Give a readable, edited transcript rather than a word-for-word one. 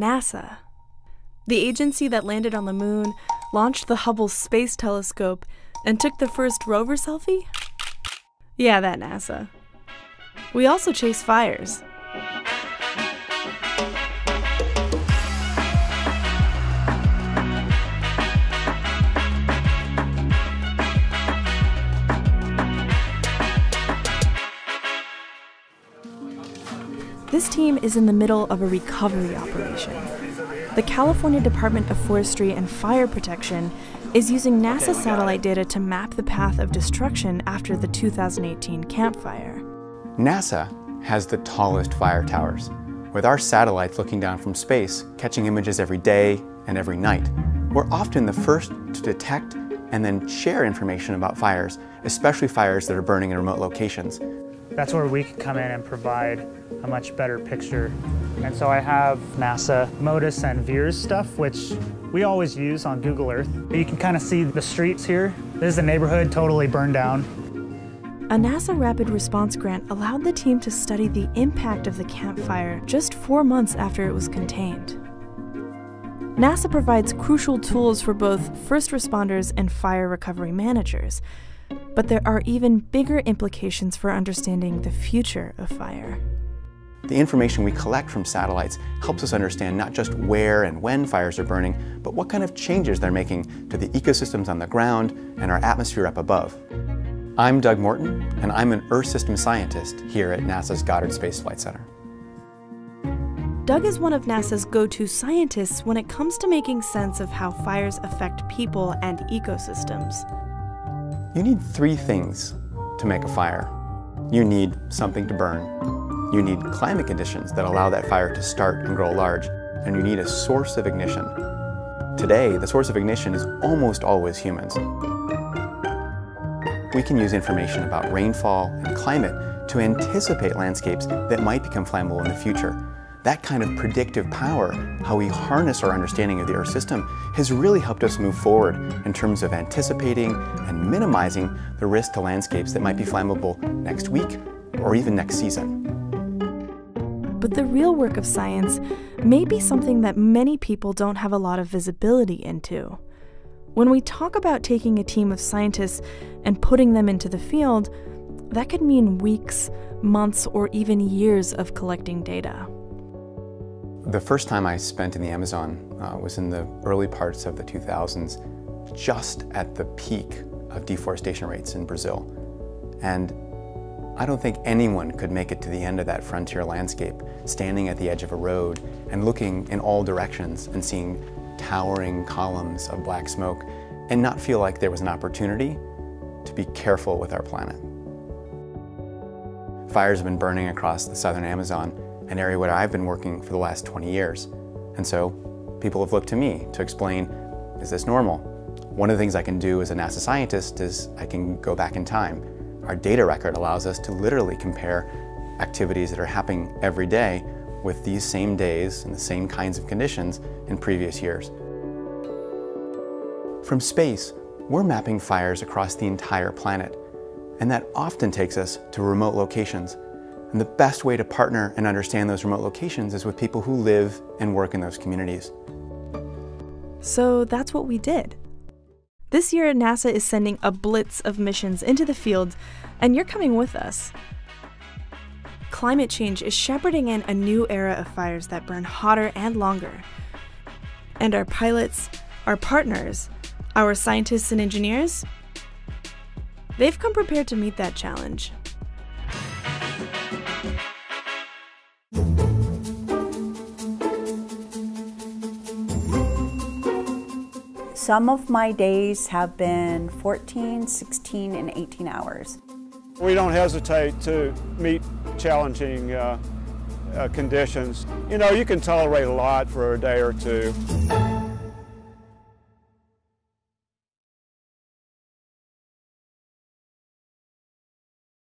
NASA. The agency that landed on the moon, launched the Hubble Space Telescope, and took the first rover selfie? Yeah, that NASA. We also chase fires. This team is in the middle of a recovery operation. The California Department of Forestry and Fire Protection is using NASA satellite data to map the path of destruction after the 2018 Camp Fire. NASA has the tallest fire towers, with our satellites looking down from space, catching images every day and every night. We're often the first to detect and then share information about fires, especially fires that are burning in remote locations. That's where we can come in and provide a much better picture. And so I have NASA MODIS and VIIRS stuff, which we always use on Google Earth. You can kind of see the streets here. This is a neighborhood totally burned down. A NASA Rapid Response grant allowed the team to study the impact of the Camp Fire just 4 months after it was contained. NASA provides crucial tools for both first responders and fire recovery managers, but there are even bigger implications for understanding the future of fire. The information we collect from satellites helps us understand not just where and when fires are burning, but what kind of changes they're making to the ecosystems on the ground and our atmosphere up above. I'm Doug Morton, and I'm an Earth System Scientist here at NASA's Goddard Space Flight Center. Doug is one of NASA's go-to scientists when it comes to making sense of how fires affect people and ecosystems. You need 3 things to make a fire. You need something to burn. You need climate conditions that allow that fire to start and grow large, and you need a source of ignition. Today, the source of ignition is almost always humans. We can use information about rainfall and climate to anticipate landscapes that might become flammable in the future. That kind of predictive power, how we harness our understanding of the Earth system, has really helped us move forward in terms of anticipating and minimizing the risk to landscapes that might be flammable next week or even next season. But the real work of science may be something that many people don't have a lot of visibility into. When we talk about taking a team of scientists and putting them into the field, that could mean weeks, months, or even years of collecting data. The first time I spent in the Amazon was in the early parts of the 2000s, just at the peak of deforestation rates in Brazil. And I don't think anyone could make it to the end of that frontier landscape, standing at the edge of a road and looking in all directions and seeing towering columns of black smoke and not feel like there was an opportunity to be careful with our planet. Fires have been burning across the southern Amazon, an area where I've been working for the last 20 years. And so people have looked to me to explain, is this normal? One of the things I can do as a NASA scientist is I can go back in time. Our data record allows us to literally compare activities that are happening every day with these same days and the same kinds of conditions in previous years. From space, we're mapping fires across the entire planet, and that often takes us to remote locations. And the best way to partner and understand those remote locations is with people who live and work in those communities. So that's what we did. This year, NASA is sending a blitz of missions into the field, and you're coming with us. Climate change is shepherding in a new era of fires that burn hotter and longer. And our pilots, our partners, our scientists and engineers, they've come prepared to meet that challenge. Some of my days have been 14, 16, and 18 hours. We don't hesitate to meet challenging conditions. You know, you can tolerate a lot for a day or two.